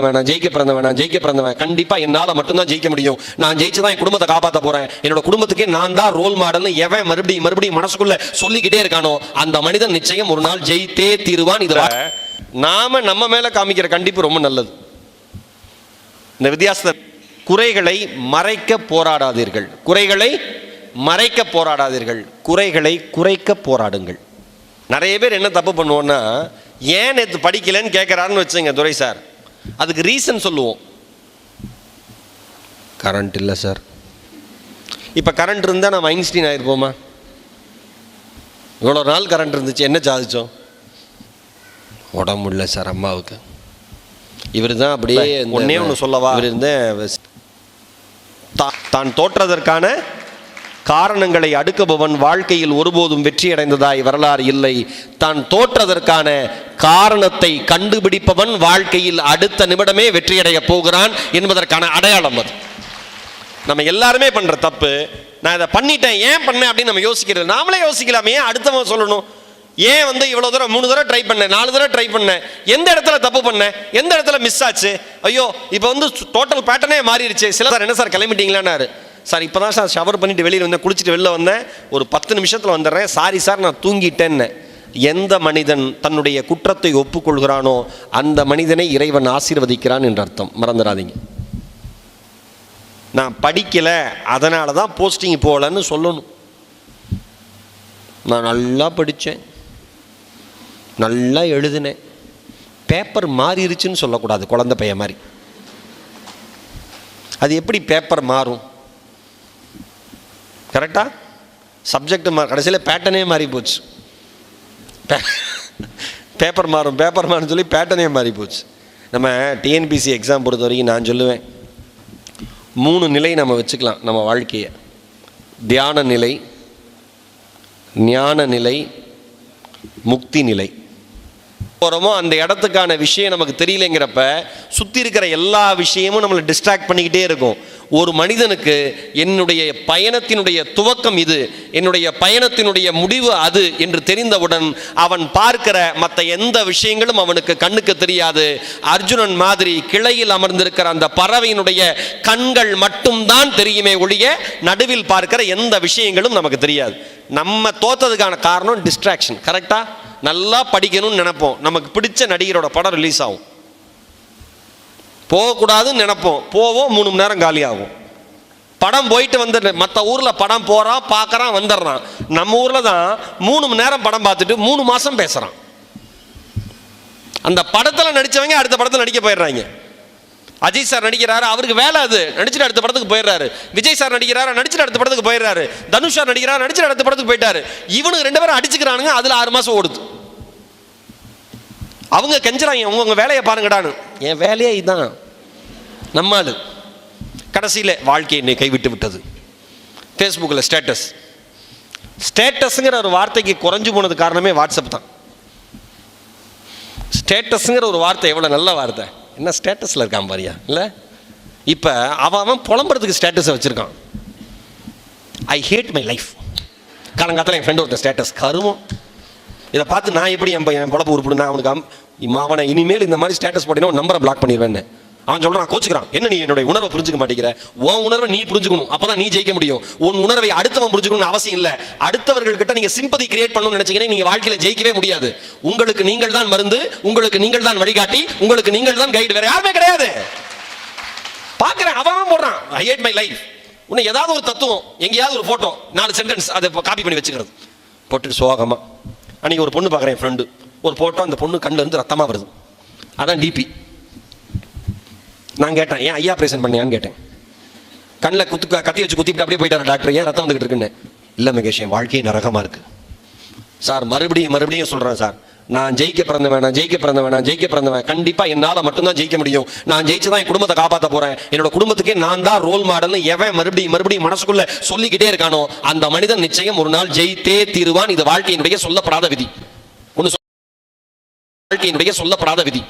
வேணாம், ஜெயிக்க பிறந்தவன் கண்டிப்பா என்னால மட்டும்தான் ஜெயிக்க முடியும். நான் ஜெயிச்சுதான் என் குடும்பத்தை காப்பாற்ற போறேன், என்னோட குடும்பத்துக்கே நான் தான் ரோல் மாடல்னு எவன் மறுபடியும் மனசுக்குள்ள சொல்லிக்கிட்டே இருக்கானோ அந்த மனிதன் நிச்சயம் ஒரு நாள் ஜெயித்தே தீருவான். இதுல நாம நம்ம மேல காமிக்கிற கண்டிப்பு ரொம்ப நல்லது. இந்த வித்தியாசத்தை குறைகளை மறைக்க போராடாதீர்கள், குறைகளை குறைக்க போராடுங்கள். நிறைய பேர் என்ன தப்பு பண்ணுவோம்னா, ஏன் நேற்று படிக்கலன்னு கேட்கறாருன்னு வச்சுங்க துரை சார், அதுக்கு ரீசன் சொல்லுவோம். கரண்ட் இல்லை சார். இப்போ கரண்ட் இருந்தால் நம்ம ஐன்ஸ்டீன் ஆகிருப்போமா? இவ்வளோ நாள் கரண்ட் இருந்துச்சு, என்ன சாதிச்சோம்? உடம்பு இல்லை சார் அம்மாவுக்கு. இவர் தான் அப்படியே ஒன்னே ஒன்று சொல்லவா, இவர் இருந்த தான் தோற்றதற்கான காரணங்களை அடுக்குபவன் வாழ்க்கையில் ஒருபோதும் வெற்றி அடைந்ததாய் வரலாறு இல்லை. தான் தோற்றதற்கான காரணத்தை கண்டுபிடிப்பவன் வாழ்க்கையில் அடுத்த நிமிடமே வெற்றியடைய போகிறான் என்பதற்கான அடையாளம் அது. நம்ம எல்லாருமே பண்ற தப்பு, நான் இதை பண்ணிட்டேன் ஏன் பண்ணேன் அப்படின்னு நம்ம யோசிக்கிறது. நாமளே யோசிக்கலாமே, ஏன் அடுத்தவன் சொல்லணும்? ஏன் இவ்வளவு தூரம் 3 தடவை ட்ரை பண்ணேன், 4 தடவை ட்ரை பண்ணேன், எந்த இடத்துல தப்பு பண்ணேன், எந்த இடத்துல மிஸ் ஆச்சு? ஐயோ இப்போ டோட்டல் பேட்டர்னே மாறிடுச்சு. சில சார் என்ன சார் கிளம்பிட்டீங்களான்னாரு. சார் இப்போ தான் சார் ஷவர் பண்ணிட்டு வெளியில் வந்தேன், குளிச்சுட்டு வெளில வந்தேன், ஒரு 10 நிமிஷத்தில் வந்துடுறேன், சாரி சார் நான் தூங்கிட்டேன்னு. எந்த மனிதன் தன்னுடைய குற்றத்தை ஒப்புக்கொள்கிறானோ அந்த மனிதனை இறைவன் ஆசீர்வதிக்கிறான் என்று அர்த்தம், மறந்துடாதீங்க. நான் படிக்கலை அதனால தான் போஸ்டிங் போகலன்னு சொல்லணும். நான் நல்லா படித்தேன், நல்லா எழுதினேன், பேப்பர் மாறிடுச்சுன்னு சொல்லக்கூடாது. குழந்தை பையன் மாதிரி. அது எப்படி பேப்பர் மாறும்? கரெக்டா? சப்ஜெக்ட் கடைசியில் பேட்டர்னே மாறி போச்சு. பேப்பர் மாறும் சொல்லி பேட்டர்னே மாறி போச்சு. நம்ம டிஎன்பிசி எக்ஸாம் பொறுத்த வரைக்கும் நான் சொல்லுவேன், 3 நிலை நம்ம வச்சுக்கலாம் நம்ம வாழ்க்கையை. தியான நிலை, ஞான நிலை, முக்தி நிலை. போகிறோமோ அந்த இடத்துக்கான விஷயம் நமக்கு தெரியலைங்கிறப்ப சுற்றி இருக்கிற எல்லா விஷயமும் நம்மளை டிஸ்ட்ராக்ட் பண்ணிக்கிட்டே இருக்கும். ஒரு மனிதனுக்கு என்னுடைய பயணத்தினுடைய துவக்கம் இது, என்னுடைய பயணத்தினுடைய முடிவு அது என்று தெரிந்தவுடன் அவன் பார்க்கிற மற்ற எந்த விஷயங்களும் அவனுக்கு கண்ணுக்கு தெரியாது. அர்ஜுனன் மாதிரி கிளையில் அமர்ந்திருக்கிற அந்த பறவையினுடைய கண்கள் மட்டும்தான் தெரியுமே ஒழிய நடுவில் பார்க்கிற எந்த விஷயங்களும் நமக்கு தெரியாது. நம்ம தோத்ததுக்கான காரணம் டிஸ்ட்ராக்ஷன். கரெக்டா? நல்லா படிக்கணும்னு நினைப்போம், நமக்கு பிடிச்ச நடிகரோட படம் ரிலீஸ் ஆகும், போகக்கூடாதுன்னு நினைப்போம், போவோம், 3 மணி நேரம் காலியாகும். படம் போயிட்டு வந்து மற்ற ஊரில் படம் போகிறான், பார்க்குறான், வந்துடுறான். நம்ம ஊரில் தான் 3 மணி நேரம் படம் பார்த்துட்டு 3 மாதம் பேசுகிறான். அந்த படத்தில் நடித்தவங்க அடுத்த படத்தில் நடிக்க போயிடுறாங்க. அஜித் சார் நடிக்கிறாரு, அவருக்கு வேலை அது, நடிச்சுட்டு அடுத்த படத்துக்கு போயிடுறாரு. விஜய் சார் நடிக்கிறாரு, நடிச்சுட்டு அடுத்த படத்துக்கு போயிடுறாரு. தனுஷ் சார் நடிக்கிறாரு, நடிச்சுட்டு அடுத்த படத்துக்கு போயிட்டாரு. இவனுக்கு 2 பேரும் அடிச்சுக்கிறானுங்க, அதில் 6 மாதம் ஓடுது. அவங்க கெஞ்சுறாங்க, உங்க வேலையை பாருங்கடான்னு. என் வேலையே இதுதான். நம்மால் கடைசியில் வாழ்க்கை என்னை கைவிட்டு விட்டது. ஃபேஸ்புக்கில் ஸ்டேட்டஸ்ங்கிற ஒரு வார்த்தைக்கு குறைஞ்சு போனது காரணமே வாட்ஸ்அப் தான். ஸ்டேட்டஸ்ங்கிற ஒரு வார்த்தை எவ்வளோ நல்ல வார்த்தை, என்ன ஸ்டேட்டஸில் இருக்கான் பாரியா இல்லை? இப்போ அவன் புலம்புறதுக்கு ஸ்டேட்டஸை வச்சுருக்கான். I hate my life. காலங்காலத்தில் என் ஃப்ரெண்டு ஒருத்தர் ஸ்டேட்டஸ் கருமம். இதை பார்த்து நான் எப்படி என் பொழப்பு உருப்பிடுனா, அவனை இனிமேல் இந்த மாதிரி ஸ்டேட்டஸ் போட்டீங்கன்னா நம்பரை பிளாக் பண்ணிடுவேன்னு அவன் சொல்கிறான். கோச்சுக்கிறான். என்ன நீ என்னுடைய உணர்வை புரிஞ்சுக்க மாட்டேங்கிற? உன் உணர்வை நீ புரிஞ்சுக்கணும், அப்பதான் நீ ஜெயிக்க முடியும். உன் உணர்வை அடுத்தவன் புரிஞ்சுக்கணும்னு அவசியம் இல்லை. அடுத்தவர்கள்கிட்ட நீங்க சிம்பதி கிரியேட் பண்ணணும்னு நினைச்சீங்கன்னா நீங்க வாழ்க்கையில ஜெயிக்கவே முடியாது. உங்களுக்கு நீங்கள் தான் மருந்து, உங்களுக்கு நீங்கள் தான் வழிகாட்டி, உங்களுக்கு நீங்கள் தான் கைடு, வேற யாருமே கிடையாது. பார்க்கிறேன் அவன் போடுறான் ஐ ஹேட் மை லைஃப். உன்னை ஏதாவது ஒரு தத்துவம், எங்கேயாவது ஒரு போட்டோ, 4 சென்டென்ஸ் அதை காப்பி பண்ணி வச்சுக்கிறது, போட்டுட்டு சோகமா. அன்னைக்கு ஒரு பொண்ணு பார்க்குறேன், என் ஃப்ரெண்டு, ஒரு போட்டோ, அந்த பொண்ணு கண்ணில் இருந்து ரத்தமாக வருது. அதான் டிபி. நான் கேட்டேன், ஏன் ஐயா ஆப்ரேஷன் பண்ணியான்னு கேட்டேன். கண்ணில் கத்தி வச்சு குத்திட்டு அப்படியே போயிட்டார் டாக்டர், ஏன் ரத்தம் வந்துகிட்டு இருக்குன்னு. இல்லை மகேஷ், என் வாழ்க்கையே நரகமாக இருக்கு சார். மறுபடியும் சொல்கிறேன் சார், நான் ஜெயிக்க பிறந்தவன் கண்டிப்பா என்னால் மட்டும்தான் ஜெயிக்க முடியும். நான் ஜெயிச்சுதான் என் குடும்பத்தை காப்பாற்ற போறேன், என்னோட குடும்பத்துக்கே நான் தான் ரோல் மாடல்னு எவன் மறுபடியும் மனசுக்குள்ள சொல்லிக்கிட்டே இருக்கானோ அந்த மனிதன் நிச்சயம் ஒரு நாள் ஜெயித்தே தீருவான். இது வாழ்க்கையினுடைய சொல்லப்படாத விதி.